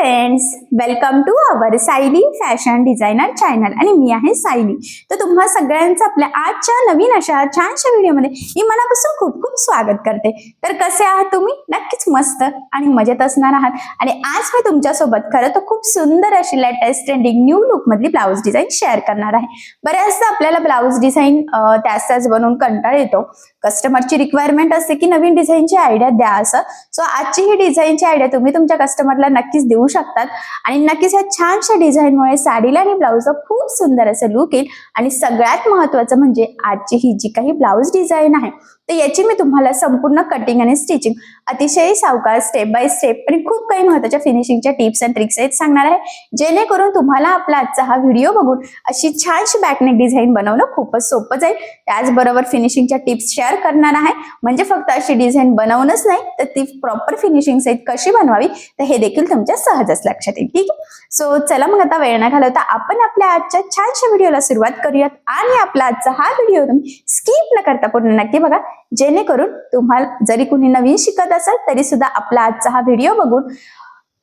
Friends, welcome to our Sayali fashion designer channel आणि मी आहे सायली। तर तुम्हा सगळ्यांचं आपल्या आजच्या नवीन अशा छानशा व्हिडिओमध्ये मी मनापासून खूप खूप स्वागत करते। तर कसे आहात तुम्ही? नक्कीच मस्त आणि मजेत असणार आहात। आणि आज मी तुमच्यासोबत खरं तर खूप सुंदर अशी लेटेस्ट ट्रेंडिंग न्यू लुक मधली ब्लाउज डिझाईन शेअर करणार आहे। बऱ्याचदा आपल्याला ब्लाउज डिझाईन त्याच बनवून कंटाळ येतो। कस्टमरची रिक्वायरमेंट असते की नवीन डिझाईनची आयडिया द्या असं। सो आजची ही डिझाईनची आयडिया तुम्ही तुमच्या कस्टमरला नक्कीच देऊ शकतात आणि नक्कीच या छानशा डिझाईनमुळे साडीला आणि ब्लाउजला खूप सुंदर असं लुक येईल। आणि सगळ्यात महत्त्वाचं म्हणजे आजची ही जी काही ब्लाउज डिझाईन आहे तर याची मी तुम्हाला संपूर्ण कटिंग आणि स्टिचिंग अतिशय सावकाश स्टेप बाय स्टेप आणि खूप काही महत्त्वाच्या फिनिशिंगच्या टिप्स अँड ट्रिक्स आहेत सांगणार आहे, जेणेकरून तुम्हाला आपला आजचा हा व्हिडिओ बघून अशी छानशी बॅकनेक डिझाईन बनवणं खूपच सोपं जाईल। त्याचबरोबर फिनिशिंगच्या टिप्स शेअर करणार आहे, म्हणजे फक्त अशी डिझाईन बनवणंच नाही तर ती प्रॉपर फिनिशिंग सहित कशी बनवावी तर हे देखील तुमच्या सहजच लक्षात येईल। ठीक आहे, सो चला मग आता वेळ न घालवता आपण आपल्या आजच्या छानशा व्हिडिओला सुरुवात करूयात। आणि आपला आजचा हा व्हिडिओ तुम्ही स्किप न करता पूर्ण नक्की बघा, जेणेकरून तुम्हाला जरी कुणी नवीन शिकत असेल तरी सुद्धा आपला आजचा हा व्हिडिओ बघून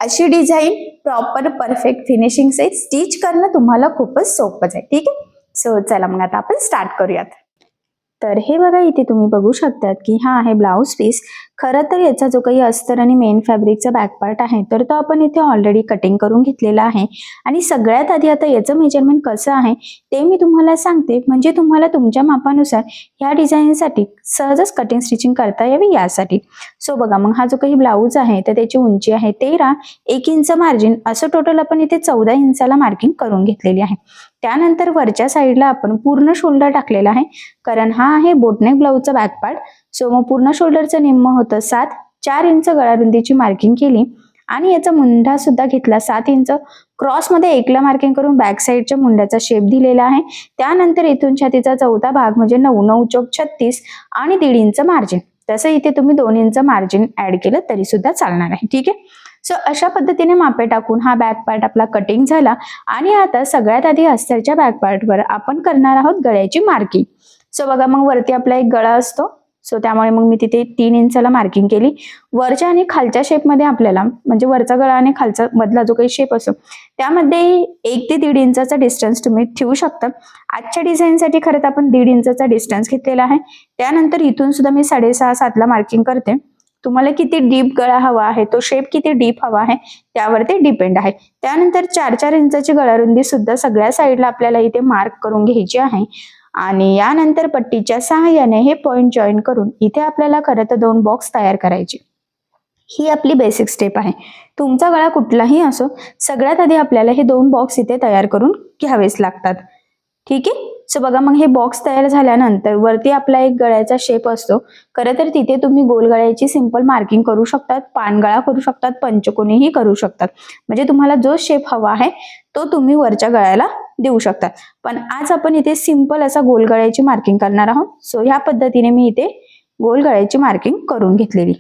अशी डिझाईन प्रॉपर परफेक्ट फिनिशिंग सहित स्टिच करणं तुम्हाला खूपच सोपं जाईल। ठीक आहे, सो चला मग आता आपण स्टार्ट करूयात। तर हे बघा, इथे तुम्ही बघू शकतात की हा आहे ब्लाउज पीस। खरं तर याचा जो काही अस्तर आणि मेन फॅब्रिकचा बॅक पार्ट आहे तर तो आपण इथे ऑलरेडी कटिंग करून घेतलेला आहे। आणि सगळ्यात आधी आता याचं मेजरमेंट कसं आहे ते मी तुम्हाला सांगते, म्हणजे तुम्हाला तुमच्या मापानुसार ह्या डिझाईनसाठी सहजच कटिंग स्टिचिंग करता यावी यासाठी। सो बघा, मग हा जो काही ब्लाऊज आहे तर त्याची उंची आहे 13, 1 इंच मार्जिन, असं टोटल आपण इथे 14 इंचाला मार्किंग करून घेतलेली आहे। त्यानंतर वरच्या साईडला आपण पूर्ण शोल्डर टाकलेला आहे, कारण हा आहे बोटनेक ब्लाऊजचा बॅक पार्ट। सो मग पूर्ण शोल्डरचं निम्म होतं 7, 4 इंच गळारुंदीची मार्किंग केली आणि याचा मुंडा सुद्धा घेतला 7 इंच। क्रॉसमध्ये 1 ला मार्किंग करून बॅक साईडच्या मुंड्याचा शेप दिलेला आहे। त्यानंतर इथून छातीचा चौथा भाग म्हणजे 9, 9 चौक 36 आणि 1.5 इंच मार्जिन। तसं इथे तुम्ही 2 इंच मार्जिन ऍड केलं तरी सुद्धा चालणार आहे। ठीक आहे, सो अशा पद्धतीने मापे टाकून हा बॅक पार्ट आपला कटिंग झाला। आणि आता सगळ्यात आधी अस्तरच्या बॅक पार्टवर आपण करणार आहोत गळ्याची मार्किंग। सो बघा, मग वरती आपला एक गळा असतो, सो त्यामुळे मग मी तिथे 3 इंचाला मार्किंग केली। वरच्या आणि खालच्या शेपमध्ये आपल्याला म्हणजे वरचा गळा आणि खालचा मधला जो काही शेप असतो त्यामध्ये 1 ते 1.5 इंचाचा डिस्टन्स तुम्ही ठेवू शकता। आजच्या डिझाईनसाठी खरं तर आपण 1.5 इंचाचा डिस्टन्स घेतलेला आहे। त्यानंतर इथून सुद्धा मी 6.5, 7 ला मार्किंग करते। तुम्हाला किती डीप गळा हवा आहे, तो शेप किती डीप हवा आहे त्यावर ते डिपेंड आहे। त्यानंतर 4-4 इंचाची गळारुंदी सुद्धा सगळ्या साईडला आपल्याला इथे मार्क करून घ्यायची आहे। आणि यानंतर पट्टीच्या सहाय्याने हे पॉइंट जॉईन करून इथे आपल्याला खरं तर 2 बॉक्स तयार करायचे। ही आपली बेसिक स्टेप आहे। तुमचा गळा कुठलाही असो, सगळ्यात आधी आपल्याला हे 2 बॉक्स इथे तयार करून घ्यावेच लागतात। ठीक आहे, सो बघा, मग हे बॉक्स तयार झाल्यानंतर वरती आपला एक गळ्याचा शेप असतो। खरं तर तिथे तुम्ही गोल गळ्याची सिंपल मार्किंग करू शकतात, पानगळा करू शकतात, पंचकोनीही करू शकतात, म्हणजे तुम्हाला जो शेप हवा आहे तो तुम्ही वरच्या गळ्याला देऊ शकतात। पण आज आपण इथे सिंपल असा गोल गळ्याची मार्किंग करणार आहोत। सो ह्या पद्धतीने मी इथे गोल गळ्याची मार्किंग करून घेतलेली।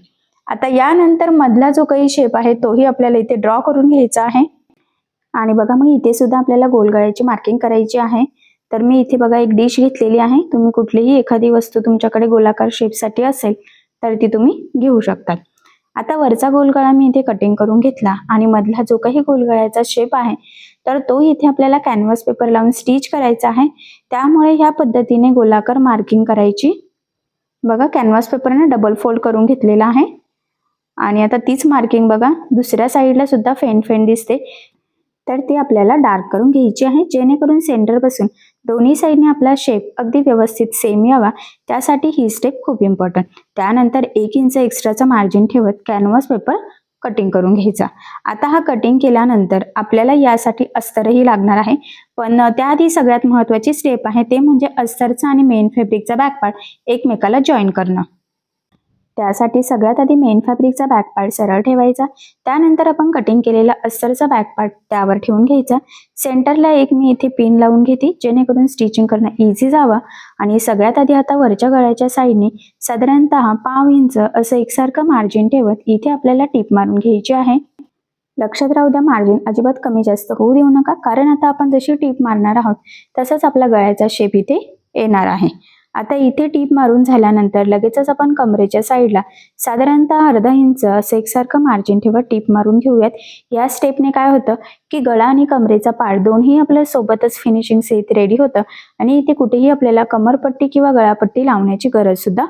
आता यानंतर मधला जो काही शेप आहे तोही आपल्याला इथे ड्रॉ करून घ्यायचा आहे। आणि बघा, मग इथे सुद्धा आपल्याला गोल गळ्याची मार्किंग करायची आहे। तर मी इथे बघा एक डिश घेतलेली आहे, तुम्ही कुठलीही एखादी वस्तू तुमच्याकडे गोलाकार शेपसाठी असेल तर ती तुम्ही घेऊ शकता। आता वरचा गोलगळा मी इथे कटिंग करून घेतला आणि मधला जो काही गोलगळ्याचा शेप आहे तर तो इथे आपल्याला कॅनव्हास पेपर लावून स्टिच करायचा आहे। त्यामुळे ह्या पद्धतीने गोलाकार मार्किंग करायची। बघा, कॅनव्हास पेपरने डबल फोल्ड करून घेतलेला आहे। आणि आता तीच मार्किंग बघा दुसऱ्या साईडला सुद्धा फेंट फेंट दिसते, तर ती आपल्याला डार्क करून घ्यायची आहे, जेणेकरून सेंटर पासून दोन्ही साईडने आपला शेप अगदी व्यवस्थित सेम यावा, त्यासाठी ही स्टेप खूप इम्पॉर्टंट। त्यानंतर 1 इंच एक्स्ट्राचा मार्जिन ठेवत कॅनव्हास पेपर कटिंग करून घ्यायचा। आता हा कटिंग केल्यानंतर आपल्याला यासाठी अस्तरही लागणार आहे, पण त्याआधी सगळ्यात महत्त्वाची स्टेप आहे ते म्हणजे अस्तरचा आणि मेन फॅब्रिकचा बॅक पार्ट एकमेकाला जॉईन करणं। त्यासाठी सगळ्यात आधी मेन फॅब्रिकचा बॅक पार्ट सरळ ठेवायचा। त्यानंतर आपण कटिंग केलेला अस्तरचा बॅक पार्ट त्यावर ठेवून घ्यायचा। सेंटरला एक मी इथे पिन लावून घेते, जेणेकरून स्टिचिंग करणं इझी जावं। आणि सगळ्यात आधी आता वरच्या गळ्याच्या साईडने साधारणतः पाव इंच असं एकसारखं मार्जिन ठेवत इथे आपल्याला टिप मारून घ्यायची आहे। लक्षात राहू द्या, मार्जिन अजिबात कमी जास्त होऊ देऊ नका, कारण आता आपण जशी टिप मारणार आहोत तसंच आपला गळ्याचा शेप इथे येणार आहे। आता इथे टीप मारून झाल्यानंतर लगेचच आपण कमरेच्या साईडला साधारणतः अर्धा इंच असं एकसारखं मार्जिन ठेवत टीप मारून घेऊयात. या स्टेपने काय होतं की गळा आणि कमरेचा पार्ट दोन्ही आपल्या सोबतच फिनिशिंग सहित रेडी होतं आणि इथे कुठेही आपल्याला कमरपट्टी किंवा गळापट्टी लावण्याची गरज सुद्धा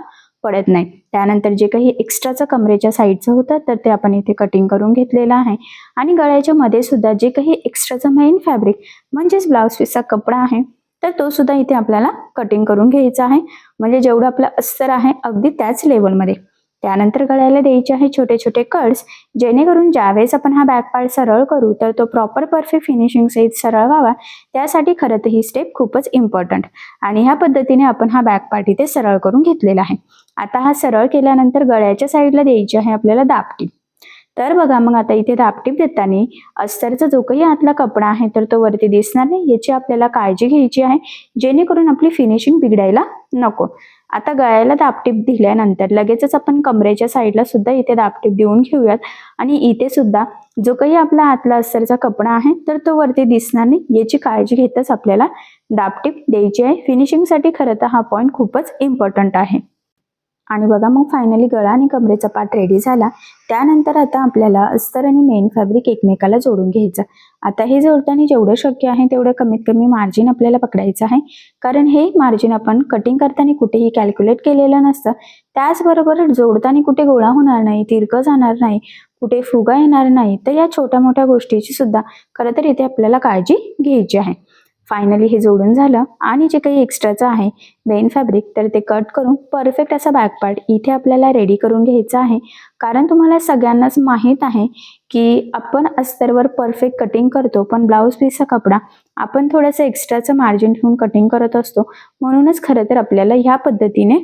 पडत नाही. त्यानंतर जे काही एक्स्ट्राचं कमरेच्या साईडचं होतं तर ते आपण इथे कटिंग करून घेतलेलं आहे आणि गळ्याच्या मध्ये सुद्धा जे काही एक्स्ट्राचं मेन फॅब्रिक म्हणजेच ब्लाउज पीसचा कपडा आहे तर तो सुद्धा इथे आपल्याला कटिंग करून घ्यायचा आहे, म्हणजे जेवढं आपलं अस्तर आहे अगदी त्याच लेवलमध्ये. त्यानंतर गळ्याला द्यायचे आहे छोटे छोटे कट्स, जेणेकरून ज्यावेळेस आपण हा बॅक पार्ट सरळ करू तर तो प्रॉपर परफेक्ट फिनिशिंग सहित सरळ व्हावा. त्यासाठी खरं तर ही स्टेप खूपच इम्पॉर्टंट आणि ह्या पद्धतीने आपण हा बॅक पार्ट इथे सरळ करून घेतलेला आहे. आता हा सरळ केल्यानंतर गळ्याच्या साईडला द्यायची आहे आपल्याला दाबटीप. तर बघा मग आता इथे दाबटीप देताना अस्तरचा जो काही आतला कपडा आहे तर तो वरती दिसणार नाही याची आपल्याला काळजी घ्यायची आहे, जेणेकरून आपली फिनिशिंग बिघडायला नको. आता गळ्याला दाबटीप दिल्यानंतर लगेचच आपण कमरेच्या साईडला सुद्धा इथे दाबटीप देऊन घेऊयात आणि इथे सुद्धा जो काही आपला आतला अस्तरचा कपडा आहे तर तो वरती दिसणार नाही याची काळजी घेतच आपल्याला दाबटीप द्यायची आहे. फिनिशिंगसाठी खरं तर हा पॉईंट खूपच इम्पॉर्टंट आहे. आणि बघा मग फायनली गळा आणि कमरेचा पार्ट रेडी झाला. त्यानंतर आता आपल्याला अस्तर आणि मेन फॅब्रिक एकमेकाला जोडून घ्यायचं. आता हे जोडताना जेवढं शक्य आहे तेवढं कमीत कमी मार्जिन आपल्याला पकडायचं आहे, कारण हे मार्जिन आपण कटिंग करताना कुठेही कॅल्क्युलेट केलेलं नसतं. त्याचबरोबर जोडताना कुठे गोळा होणार नाही, तिरकं जाणार नाही, कुठे फुगा येणार नाही, तर या छोट्या मोठ्या गोष्टीची सुद्धा खरं तर इथे आपल्याला काळजी घ्यायची आहे. फायनली हे जोडून झालं आणि जे काही एक्स्ट्राचं आहे मेन फॅब्रिक तर ते कट करून परफेक्ट असा बॅक पार्ट इथे आपल्याला रेडी करून घ्यायचा आहे. कारण तुम्हाला सगळ्यांनाच माहीत आहे की आपण अस्तरवर परफेक्ट कटिंग करतो, पण ब्लाऊज पीसचा कपडा आपण थोडंसं एक्स्ट्राचं मार्जिन ठेवून कटिंग करत असतो. म्हणूनच खरं तर आपल्याला ह्या पद्धतीने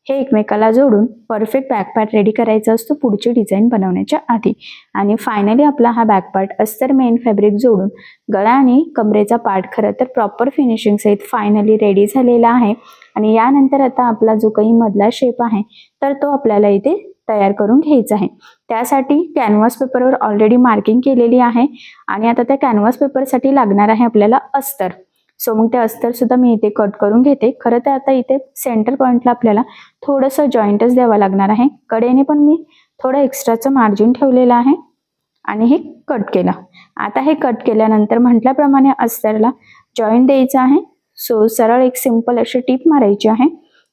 हे एकमेकाला जोडून परफेक्ट बॅक पार्ट रेडी करायचा असतो पुढची डिझाईन बनवण्याच्या आधी. आणि फायनली आपला हा बॅक पार्ट अस्तर मेन फॅब्रिक जोडून गळा आणि कमरेचा पार्ट खरं तर प्रॉपर फिनिशिंग सहित फायनली रेडी झालेला आहे. आणि यानंतर आता आपला जो काही मधला शेप आहे तर तो आपल्याला इथे तयार करून घ्यायचा आहे. त्यासाठी कॅनव्हास पेपरवर ऑलरेडी मार्किंग केलेली आहे आणि आता त्या कॅनव्हास पेपरसाठी लागणार आहे आपल्याला अस्तर. सो मग ते अस्तर सुद्धा मी इथे कट करून घेते. खरं तर आता इथे सेंटर पॉईंटला आपल्याला थोडंसं जॉईंटच द्यावं लागणार आहे. कडेने पण मी थोडं एक्स्ट्राचं मार्जिन ठेवलेलं आहे आणि हे कट केलं. आता हे कट केल्यानंतर म्हटल्याप्रमाणे अस्तरला जॉईंट द्यायचं आहे. सो सरळ एक सिंपल अशी टीप मारायची आहे.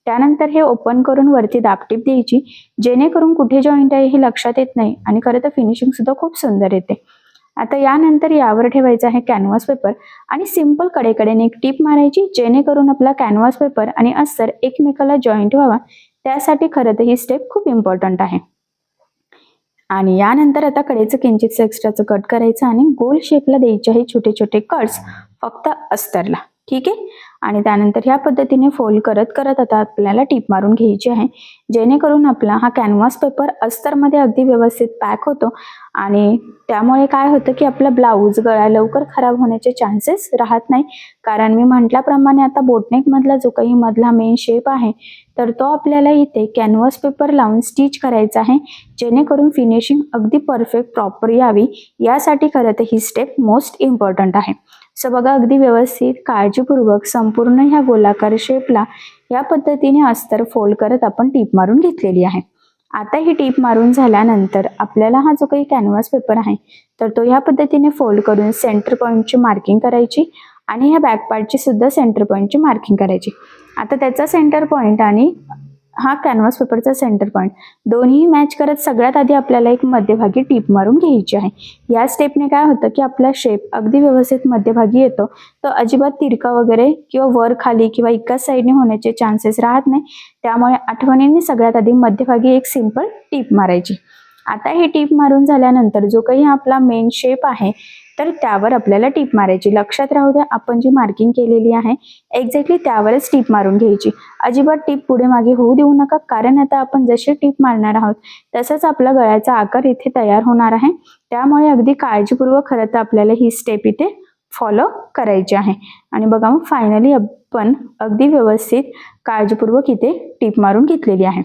त्यानंतर हे ओपन करून वरती दाबटीप द्यायची, जेणेकरून कुठे जॉईंट आहे हे लक्षात येत नाही आणि खरं तर फिनिशिंग सुद्धा खूप सुंदर येते. आता यानंतर यावर ठेवायचा आहे कॅनव्हास पेपर आणि सिंपल कडेकडेने एक टीप मारायची, जेणेकरून आपला कॅनव्हास पेपर आणि अस्तर एकमेकाला जॉईंट व्हावा. त्यासाठी खरं तर ही स्टेप खूप इम्पॉर्टंट आहे. आणि यानंतर आता कडेचं किंचितचं एक्स्ट्राचं कट करायचं आणि गोल शेपला द्यायचे आहे छोटे छोटे कट्स फक्त अस्तरला. ठीक आहे. आणि त्यानंतर ह्या पद्धतीने फोल्ड करत करत आता आपल्याला टीप मारून घ्यायची आहे, जेणेकरून आपला हा कॅनव्हास पेपर अस्तरमध्ये अगदी व्यवस्थित पॅक होतो आणि त्यामुळे काय होतं की आपला ब्लाऊज गळा लवकर खराब होण्याचे चान्सेस राहत नाही. कारण मी म्हटल्याप्रमाणे आता बोटनेक मधला जो काही मधला मेन शेप आहे तर तो आपल्याला इथे कॅनव्हास पेपर लावून स्टिच करायचा आहे, जेणेकरून फिनिशिंग अगदी परफेक्ट प्रॉपर यावी. यासाठी खरं तर ही स्टेप मोस्ट इम्पॉर्टंट आहे. सो बघा अगदी व्यवस्थित काळजीपूर्वक संपूर्ण ह्या गोलाकार शेपला या पद्धतीने अस्तर फोल्ड करत आपण टीप मारून घेतलेली आहे. आता ही टीप मारून झाल्यानंतर आपल्याला हा जो काही कॅनव्हास पेपर आहे तर तो ह्या पद्धतीने फोल्ड करून सेंटर पॉईंटची मार्किंग करायची आणि ह्या बॅक पार्टची सुद्धा सेंटर पॉईंटची मार्किंग करायची. आता त्याचा सेंटर पॉईंट आणि हा कॅनव्हास पेपरचा सेंटर पॉईंट दोन्ही मॅच करत सगळ्यात आधी आपल्याला एक मध्यभागी टीप मारून घ्यायची आहे. या स्टेपने काय होतं की आपला शेप अगदी व्यवस्थित मध्यभागी येतो. तो अजिबात तिरका वगैरे किंवा वर खाली किंवा एकाच साईडने होण्याचे चान्सेस राहत नाही. त्यामुळे आठवणीने सगळ्यात आधी मध्यभागी एक सिंपल टीप मारायची. आता ही टीप मारून झाल्यानंतर जो काही आपला मेन शेप आहे तर त्यावर आपल्याला टीप मारायची. लक्षात राहू द्या आपण जी मार्किंग केलेली आहे एक्झॅक्टली त्यावरच टीप मारून घ्यायची. अजिबात टीप पुढे मागे होऊ देऊ नका, कारण आता आपण जशी टीप मारणार आहोत तसंच आपला गळ्याचा आकार इथे तयार होणार आहे. त्यामुळे अगदी काळजीपूर्वक खरं तर आपल्याला ही स्टेप इथे फॉलो करायची आहे. आणि बघा मग फायनली आपण अगदी व्यवस्थित काळजीपूर्वक इथे टीप मारून घेतलेली आहे.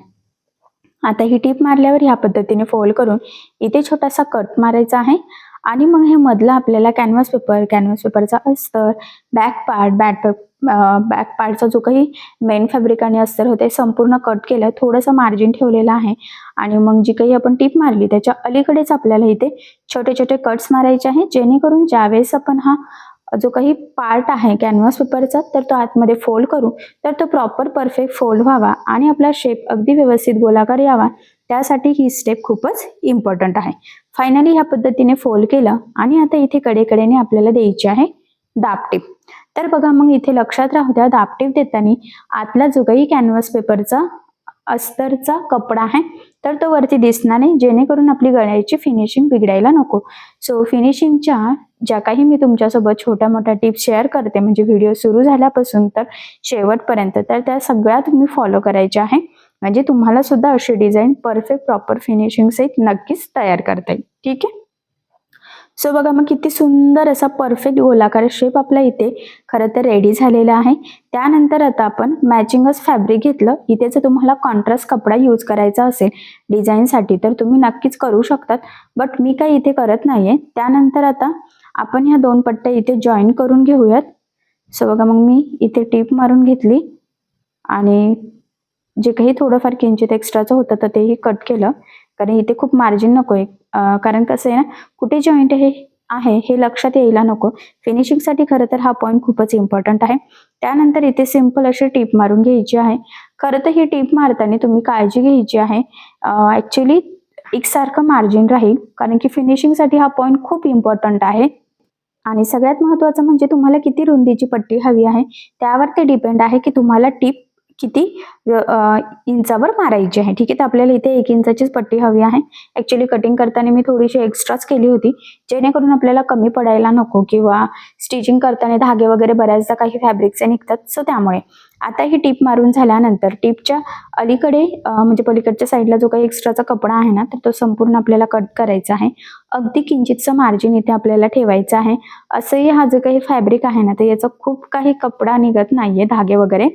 आता ही टीप मारल्यावर ह्या पद्धतीने फोल्ड करून इथे छोटासा कट मारायचा आहे आणि मग हे मधला आपल्याला कॅनव्हास पेपरचा अस्तर, बॅक पार्टचा जो काही मेन फॅब्रिक आणि अस्तर होते संपूर्ण कट केलं, थोडंसं मार्जिन ठेवलेलं आहे. आणि मग जी काही आपण टीप मारली त्याच्या अलीकडेच आपल्याला इथे छोटे छोटे कट्स मारायचे आहे, जेणेकरून ज्यावेळेस आपण हा जो काही पार्ट आहे कॅनव्हास पेपरचा तर तो आतमध्ये फोल्ड करू तर तो प्रॉपर परफेक्ट फोल्ड व्हावा आणि आपला शेप अगदी व्यवस्थित गोलाकार यावा, त्यासाठी ही स्टेप खूपच इम्पॉर्टंट आहे. फायनली ह्या पद्धतीने फोल्ड केलं आणि आता इथे कडेकडेने आपल्याला द्यायची आहे दाबटीप. तर बघा मग इथे लक्षात राहू द्या, दाबटीप देताना आतला जो काही कॅनव्हास पेपरचा अस्तरचा कपडा आहे तर तो वरती दिसणार नाही, जेणेकरून आपली गळ्याची फिनिशिंग बिघडायला नको. सो फिनिशिंगच्या ज्या काही मी तुमच्यासोबत छोट्या मोठ्या टिप्स शेअर करते, म्हणजे व्हिडिओ सुरू झाल्यापासून तर शेवटपर्यंत, तर त्या सगळ्या तुम्ही फॉलो करायच्या आहे, म्हणजे तुम्हाला सुद्धा अशी डिझाईन परफेक्ट प्रॉपर फिनिशिंग सहित नक्कीच तयार करता येईल. ठीक आहे. सो बघा मग किती सुंदर असा परफेक्ट गोलाकार शेप आपला इथे खरं तर रेडी झालेला आहे. त्यानंतर आता आपण मॅचिंगच फॅब्रिक घेतलं. इथे जर तुम्हाला कॉन्ट्रास्ट कपडा यूज करायचा असेल डिझाईनसाठी तर तुम्ही नक्कीच करू शकतात, बट मी काही इथे करत नाहीये. त्यानंतर आता आपण ह्या दोन पट्ट्या इथे जॉईन करून घेऊयात. सो बघा मग मी इथे टीप मारून घेतली आणि जे काही थोडंफार किंचित एक्स्ट्राचं होतं तर तेही कट केलं, कारण इथे खूप मार्जिन नको आहे. कारण कसं आहे ना, कुठे जॉईंट हे आहे हे लक्षात यायला नको. फिनिशिंगसाठी खरं तर हा पॉईंट खूपच इम्पॉर्टंट आहे. त्यानंतर इथे सिंपल अशी टीप मारून घ्यायची आहे. खरं तर ही टीप मारताना तुम्ही काळजी घ्यायची आहे, ॲक्च्युली एकसारखं मार्जिन राहील, कारण की फिनिशिंगसाठी हा पॉईंट खूप इम्पॉर्टंट आहे. आणि सगळ्यात महत्त्वाचं म्हणजे तुम्हाला किती रुंदीची पट्टी हवी आहे त्यावर ते डिपेंड आहे की तुम्हाला टीप किती इंचावर मारायची आहे. ठीक आहे. तर आपल्याला इथे 1 इंचाचीच पट्टी हवी आहे. ॲक्च्युली कटिंग करताना मी थोडीशी एक्स्ट्राच केली होती, जेणेकरून आपल्याला कमी पडायला नको किंवा स्टिचिंग करताना धागे वगैरे बऱ्याचदा काही फॅब्रिकचे निघतात. सो त्यामुळे आता ही टीप मारून झाल्यानंतर टीपच्या अलीकडे म्हणजे पलीकडच्या साईडला जो काही एक्स्ट्राचा कपडा आहे ना तर तो संपूर्ण आपल्याला कट करायचा आहे. अगदी किंचितचं मार्जिन इथे आपल्याला ठेवायचं आहे. असंही हा जो काही फॅब्रिक आहे ना तर याचा खूप काही कपडा निघत नाहीये, धागे वगैरे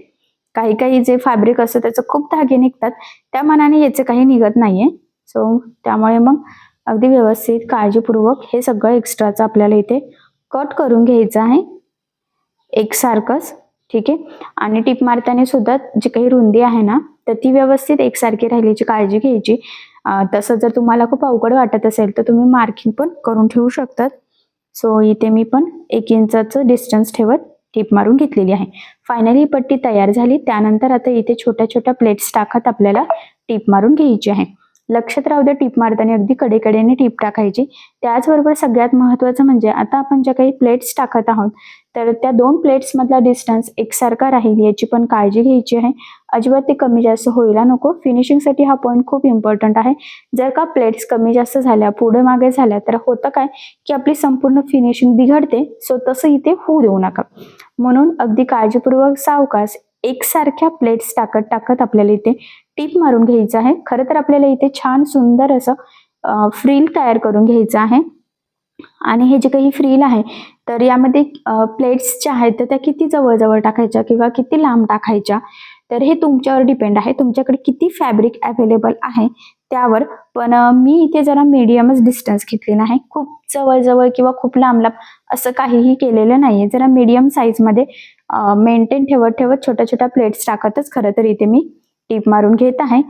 काही काही जे फॅब्रिक असतं त्याचं खूप धागे निघतात, त्या मानाने याचे काही निघत नाहीये. सो त्यामुळे मग अगदी व्यवस्थित काळजीपूर्वक हे सगळं एक्स्ट्राचं आपल्याला इथे कट करून घ्यायचं आहे एकसारखंच. ठीक आहे. आणि टीप मारताना सुद्धा जी काही रुंदी आहे ना तर ती व्यवस्थित एकसारखी राहिल्याची काळजी घ्यायची. तसं जर तुम्हाला खूप अवघड वाटत असेल तर तुम्ही मार्किंग पण करून ठेवू शकतात. सो इथे मी पण 1 इंचाचं डिस्टन्स ठेवत टीप मारून घेतलेली आहे. फायनली पट्टी तयार झाली. त्यानंतर आता इथे छोट्या छोट्या प्लेट्स टाकत आपल्याला टीप मारून घ्यायची आहे. लक्षात राहू द्या, टीप मारताना अगदी कडेकडेने टीप टाकायची. त्याचबरोबर सगळ्यात महत्त्वाचं म्हणजे आता आपण ज्या काही प्लेट्स टाकत आहोत तर त्या 2 प्लेट्स मधला डिस्टन्स एकसारखा राहील याची पण काळजी घ्यायची आहे. अजिबात ते कमी जास्त व्हायला नको. फिनिशिंगसाठी हा पॉईंट खूप इम्पॉर्टंट आहे. जर का प्लेट्स कमी जास्त झाल्या, पुढे मागे झाल्या तर होतं काय की आपली संपूर्ण फिनिशिंग बिघडते. सो तसं इथे होऊ देऊ नका. म्हणून अगदी काळजीपूर्वक सावकाश एकसारख्या प्लेट्स टाकत आपल्याला इथे टीप मारून घ्यायचं आहे. खरं तर आपल्याला इथे छान सुंदर असं फ्रिल तयार करून घ्यायचं आहे. आणि हे जे काही फ्रिल आहे तर यामध्ये प्लेट्स ज्या आहेत तर त्या किती जवळ टाकायच्या किंवा किती लांब टाकायच्या तर हे तुमच्यावर डिपेंड आहे, तुमच्याकडे किती फॅब्रिक अवेलेबल आहे त्यावर. पण मी इथे जरा मीडियमच डिस्टन्स घेतलेला आहे. खूप जवळ किंवा खूप लांब असं काहीही केलेलं नाहीये. जरा मीडियम साईजमध्ये मेंटेन ठेवत छोट्या छोट्या प्लेट्स टाकतच खरं तर इथे मी टीप मारून घेत आहे.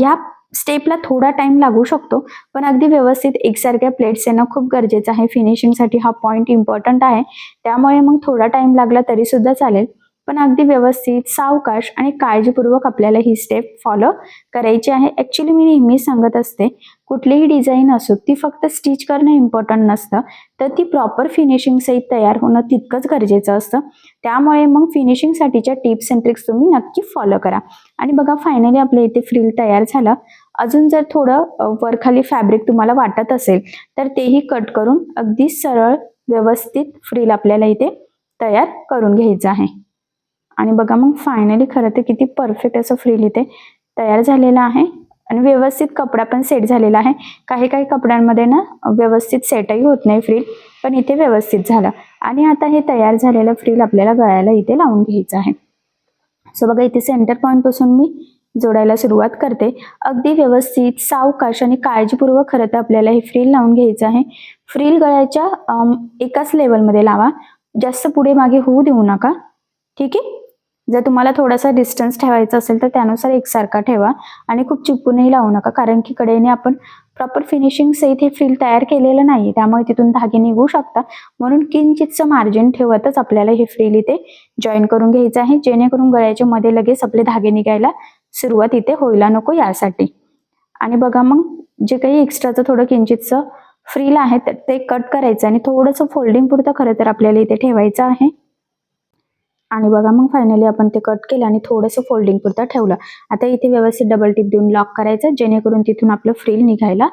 या स्टेपला थोडा टाइम लागू शकतो, पण अगदी व्यवस्थित एकसारख्या प्लेट्स येणं खूप गरजेचं आहे. फिनिशिंगसाठी हा पॉईंट इम्पॉर्टंट आहे. त्यामुळे मग थोडा टाइम लागला तरी सुद्धा चालेल, पण अगदी व्यवस्थित सावकाश आणि काळजीपूर्वक आपल्याला ही स्टेप फॉलो करायची आहे. ॲक्च्युली मी नेहमीच सांगत असते, कुठलीही डिझाईन असो ती फक्त स्टिच करणं इम्पॉर्टंट नसतं, तर ती प्रॉपर फिनिशिंग सहित तयार होणं तितकंच गरजेचं असतं. त्यामुळे मग फिनिशिंगसाठीच्या टिप्स अँड ट्रिक्स तुम्ही नक्की फॉलो करा. आणि बघा फायनली आपल्या इथे फ्रिल तयार झालं. अजून जर थोडं वरखाली फॅब्रिक तुम्हाला वाटत असेल तर तेही कट करून अगदी सरळ व्यवस्थित फ्रिल आपल्याला इथे तयार करून घ्यायचं आहे. आणि बघा मग फायनली खरं तर किती परफेक्ट असं फ्रिल इथे तयार झालेलं आहे आणि व्यवस्थित कपडा पण सेट झालेला आहे. काही कपड्यांमध्ये ना व्यवस्थित सेटही होत नाही फ्रिल, पण इथे व्यवस्थित झालं. आणि आता हे तयार झालेलं फ्रिल आपल्याला गळ्याला इथे लावून घ्यायचं आहे. सो बघा इथे सेंटर पॉईंट पासून मी जोडायला सुरुवात करते. अगदी व्यवस्थित सावकाश आणि काळजीपूर्वक खरं तर आपल्याला हे फ्रिल लावून घ्यायचं आहे. फ्रिल गळ्याच्या एकाच लेवलमध्ये लावा, जास्त पुढे मागे होऊ देऊ नका. ठीक आहे. जर तुम्हाला थोडासा डिस्टन्स ठेवायचा असेल तर त्यानुसार एकसारखा ठेवा आणि खूप चिपकूनही लावू नका, कारण की कडेने आपण प्रॉपर फिनिशिंग सहित हे फ्रिल तयार केलेलं नाही, त्यामुळे तिथून धागे निघू शकतात. म्हणून किंचितचं मार्जिन ठेवतच आपल्याला हे फ्रिल इथे जॉईन करून घ्यायचं आहे, जेणेकरून गळ्याच्या मध्ये लगेच आपले धागे निघायला सुरुवात इथे व्हायला नको यासाठी. आणि बघा मग जे काही एक्स्ट्राचं थोडं किंचितचं फ्रिल आहे ते कट करायचं आणि थोडंसं फोल्डिंग पुरतं खरं तर आपल्याला इथे ठेवायचं आहे. आणि बघा मग फायनली आपण ते कट केलं आणि थोडंसं फोल्डिंग पुरतं ठेवलं. आता इथे व्यवस्थित डबल टिप देऊन लॉक करायचं, जेणेकरून तिथून आपलं फ्रिल निघायला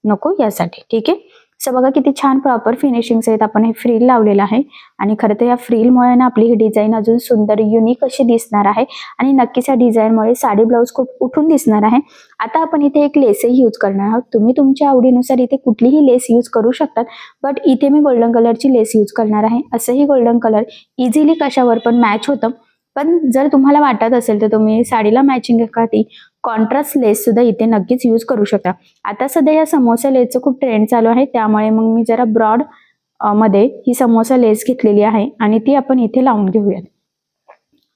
नको यासाठी. ठीक आहे. सो बघा किती छान प्रॉपर फिनिशिंग सहित आपण हे फ्रिल लावलेलं आहे. आणि खरं तर या फ्रिलमुळे ना आपली ही डिझाईन अजून सुंदर युनिक अशी दिसणार आहे आणि नक्कीच या डिझाईनमुळे साडी ब्लाऊज खूप उठून दिसणार आहे. आता आपण इथे एक लेसही यूज करणार आहोत. तुम्ही तुमच्या आवडीनुसार इथे कुठलीही लेस यूज करू शकतात, बट इथे मी गोल्डन कलरची लेस यूज करणार आहे. असंही गोल्डन कलर इझिली कशावर पण मॅच होतं, पण जर तुम्हाला वाटत असेल तर तुम्ही साडीला मॅचिंग एखादी कॉन्ट्रास्ट लेस सुद्धा इथे नक्कीच यूज करू शकता. आता सध्या या समोसा लेसचं खूप ट्रेंड चालू आहे, त्यामुळे मग मी जरा ब्रॉड मध्ये ही समोसा लेस घेतलेली आहे आणि ती आपण इथे लावून घेऊयात.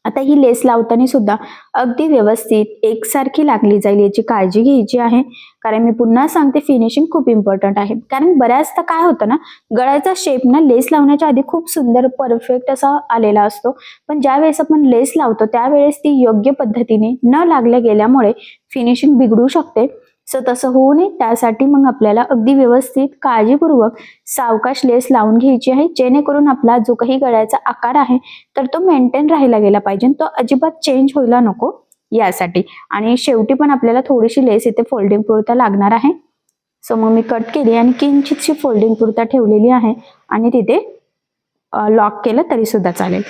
आता ही लेस लावताना सुद्धा अगदी व्यवस्थित एकसारखी लागली जाईल याची काळजी घ्यायची आहे, कारण मी पुन्हा सांगते फिनिशिंग खूप इम्पॉर्टंट आहे. कारण बऱ्याचदा काय होतं ना, गळ्याचा शेप ना लेस लावण्याच्या आधी खूप सुंदर परफेक्ट असा आलेला असतो, पण ज्या वेळेस आपण लेस लावतो त्यावेळेस ती योग्य पद्धतीने न लागल्या गेल्यामुळे फिनिशिंग बिघडू शकते. सो तसं होऊ नये त्यासाठी मग आपल्याला अगदी व्यवस्थित काळजीपूर्वक सावकाश लेस लावून घ्यायची आहे, जेणेकरून आपला जो काही गळ्याचा आकार आहे तर तो मेंटेन राहायला गेला पाहिजे, तो अजिबात चेंज व्हायला नको यासाठी. आणि शेवटी पण आपल्याला थोडीशी लेस इथे फोल्डिंग पुरता लागणार आहे. सो मग मी कट केली आणि किंचितशी फोल्डिंग पुरता ठेवलेली आहे आणि तिथे लॉक केलं तरी सुद्धा चालेल.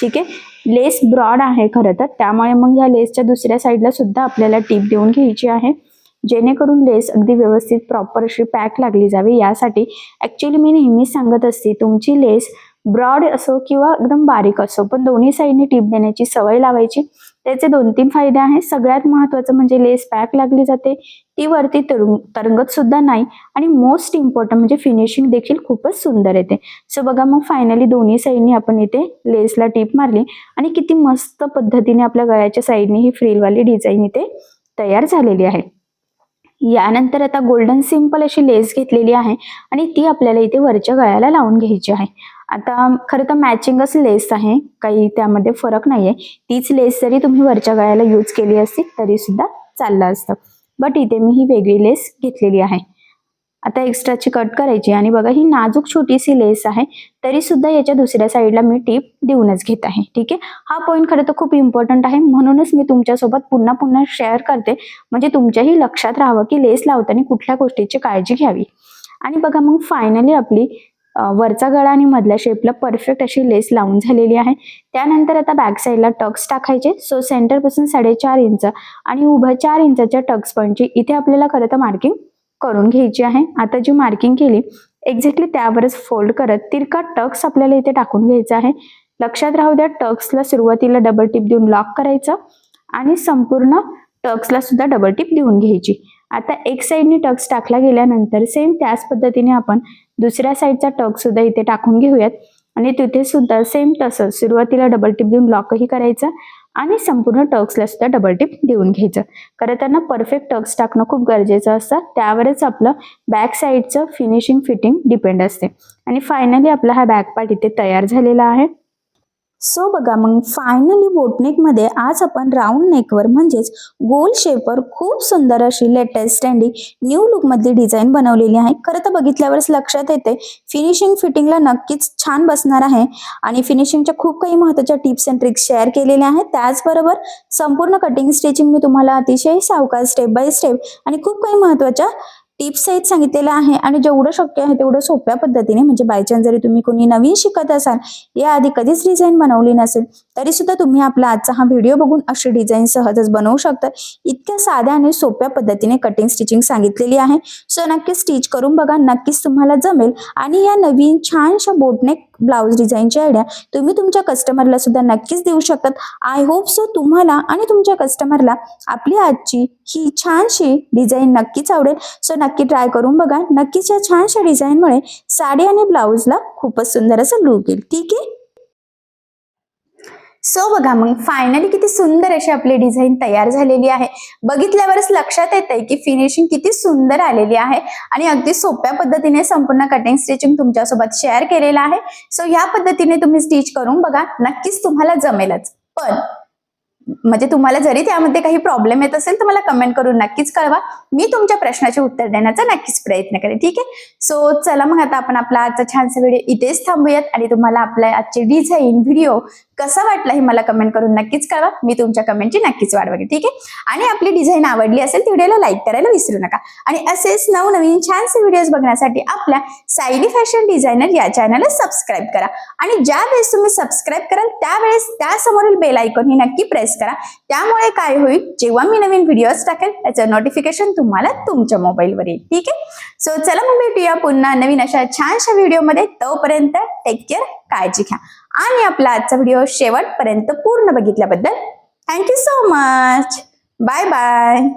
ठीक आहे. लेस ब्रॉड आहे खरं तर, त्यामुळे मग या लेसच्या दुसऱ्या साईडला सुद्धा आपल्याला टीप देऊन घ्यायची आहे, जेणेकरून लेस अगदी व्यवस्थित प्रॉपर अशी पॅक लागली जावी यासाठी. ऍक्च्युली मी नेहमीच सांगत असते तुमची लेस ब्रॉड असो किंवा एकदम बारीक असो, पण दोन्ही साईडने टीप देण्याची सवय लावायची. त्याचे 2-3 फायदे आहेत. सगळ्यात महत्त्वाचं म्हणजे लेस पॅक लागली जाते, ती वरती तरंगत सुद्धा नाही आणि मोस्ट इम्पॉर्टंट म्हणजे फिनिशिंग देखील खूपच सुंदर येते. सो बघा मग फायनली दोन्ही साईडने आपण इथे लेसला टीप मारली आणि किती मस्त पद्धतीने आपल्या गळ्याच्या साईडने ही फ्रिलवाली डिझाईन इथे तयार झालेली आहे. यानंतर आता गोल्डन सिंपल अशी लेस घेतलेली आहे आणि ती आपल्याला इथे वरच्या गळ्याला लावून घ्यायची आहे. आता खरं तर मॅचिंगच लेस आहे, काही त्यामध्ये फरक नाहीये. तीच लेस जरी तुम्ही वरच्या गळ्याला यूज केली असती तरी सुद्धा चाललं असतं, बट इथे मी ही वेगळी लेस घेतलेली आहे. आता एक्स्ट्राची कट करायची आणि बघा ही नाजूक छोटीशी लेस आहे, तरी सुद्धा याच्या दुसऱ्या साईडला मी टीप देऊनच घेत आहे. ठीक आहे. हा पॉईंट खरं तर खूप इम्पॉर्टंट आहे, म्हणूनच मी तुमच्यासोबत पुन्हा पुन्हा शेअर करते, म्हणजे तुमच्याही लक्षात राहावं की लेस लावताना कुठल्या गोष्टीची काळजी घ्यावी. आणि बघा मग फायनली आपली वरचा गळा आणि मधल्या शेपला परफेक्ट अशी लेस लावून झालेली आहे. त्यानंतर आता बॅक साईडला टक्स टाकायचे. सो सेंटर पासून 4.5 इंच आणि उभ्या 4 इंचाच्या टक्स पॉईंटची इथे आपल्याला खरं तर मार्किंग करून घ्यायची आहे. आता जी मार्किंग केली एक्झॅक्टली त्यावरच फोल्ड करत तिरका टक्स आपल्याला इथे टाकून घ्यायचा आहे. लक्षात राहू द्या टक्सला सुरुवातीला डबल टिप देऊन लॉक करायचं आणि संपूर्ण टक्सला सुद्धा डबल टिप देऊन घ्यायची. आता एक साईडने टक्स टाकला गेल्यानंतर सेम त्याच पद्धतीने आपण दुसऱ्या साईडचा टक्स सुद्धा इथे टाकून घेऊयात आणि तिथे सुद्धा सेम तसंच सुरुवातीला डबल टिप देऊन लॉकही करायचं आणि संपूर्ण टक्सला सुद्धा डबल टिप देऊन घ्यायचं. खरं त्यांना परफेक्ट टक्स टाकणं खूप गरजेचं असतं, त्यावरच आपलं बॅक साईडचं फिनिशिंग फिटिंग डिपेंड असते. आणि फायनली आपला हा बॅक पार्ट इथे तयार झालेला आहे. सो बघा मग फायनली बोटनेक मध्ये आज आपण राऊंड नेकवर म्हणजेच गोल शेपवर खूप सुंदर अशी लेटेस्ट ट्रेंडी न्यू लुक मधली डिझाईन बनवलेली आहे. खरं तर बघितल्यावरच लक्षात येते फिनिशिंग फिटिंगला नक्कीच छान बसणार आहे आणि फिनिशिंगच्या खूप काही महत्त्वाच्या टिप्स अँड ट्रिक्स शेअर केलेल्या आहेत. त्याचबरोबर संपूर्ण कटिंग स्टिचिंग मी तुम्हाला अतिशय सावकाश स्टेप बाय स्टेप आणि खूप काही महत्त्वाच्या टिप्स सहित सांगितलेलं आहे आणि जेवढं शक्य आहे तेवढं सोप्या पद्धतीने, म्हणजे बायचान्स जरी तुम्ही कोणी नवीन शिकत असाल, याआधी कधीच डिझाईन बनवली नसेल, तरी सुद्धा तुम्ही आपला आजचा हा व्हिडिओ बघून अशी डिझाईन सहजच बनवू शकता. इतक्या साध्या आणि सोप्या पद्धतीने कटिंग स्टिचिंग सांगितलेली आहे. सो नक्की स्टिच करून बघा, नक्कीच तुम्हाला जमेल आणि या नवीन छानशा बोटनेक ब्लाऊज डिझाईनची आयडिया तुम्ही तुमच्या कस्टमरला सुद्धा नक्कीच देऊ शकतात. आय होप सो तुम्हाला आणि तुमच्या कस्टमरला आपली आजची ही छानशी डिझाईन नक्कीच आवडेल. सो नक्की ट्राय करून बघा. नक्कीच या छानशा डिझाईनमुळे साडी आणि ब्लाऊजला खूपच सुंदर असं लुक येईल. ठीक आहे. सो बघा मग फायनली किती सुंदर अशी आपली डिझाईन तयार झालेली आहे. बघितल्यावरच लक्षात येत आहे की फिनिशिंग किती सुंदर आलेली आहे आणि अगदी सोप्या पद्धतीने संपूर्ण कटिंग स्टिचिंग तुमच्यासोबत शेअर केलेलं आहे. सो या पद्धतीने तुम्ही स्टिच करून बघा, नक्कीच तुम्हाला जमेलच. पण म्हणजे तुम्हाला जरी त्यामध्ये काही प्रॉब्लेम येत असेल तर मला कमेंट करून नक्कीच कळवा. मी तुमच्या प्रश्नाचे उत्तर देण्याचा नक्कीच प्रयत्न करेन. ठीक आहे. सो चला मग आता आपण आपला आजचा छानसा व्हिडिओ इथेच थांबूयात आणि तुम्हाला आपल्या आजचे डिझाईन व्हिडिओ कसा वाटला हे मला कमेंट करून नक्कीच कळवा. मी तुमच्या कमेंटची नक्कीच वाट बघेन. ठीक आहे. आणि आपली डिझाईन आवडली असेल तर व्हिडिओला लाईक करायला विसरू नका. आणि असेच नवनवीन छानसे व्हिडिओज बघण्यासाठी आपल्या सायली फॅशन डिझायनर या चॅनलला सबस्क्राईब करा. आणि ज्या वेळेस तुम्ही सबस्क्राईब कराल त्यावेळेस त्यासमोरील बेल आयकॉन ही नक्की प्रेस करा. त्यामुळे काय होईल, जेव्हा मी नवीन व्हिडिओज टाकेल त्याचं नोटिफिकेशन तुम्हाला तुमच्या मोबाईलवर येईल. ठीक आहे. सो चला मग भेटूया पुन्हा नवीन अशा छानशा व्हिडिओमध्ये. तोपर्यंत टेक केअर, काळजी घ्या. आणि आपला आजचा व्हिडिओ शेवटपर्यंत पूर्ण बघितल्याबद्दल thank you so much. Bye bye.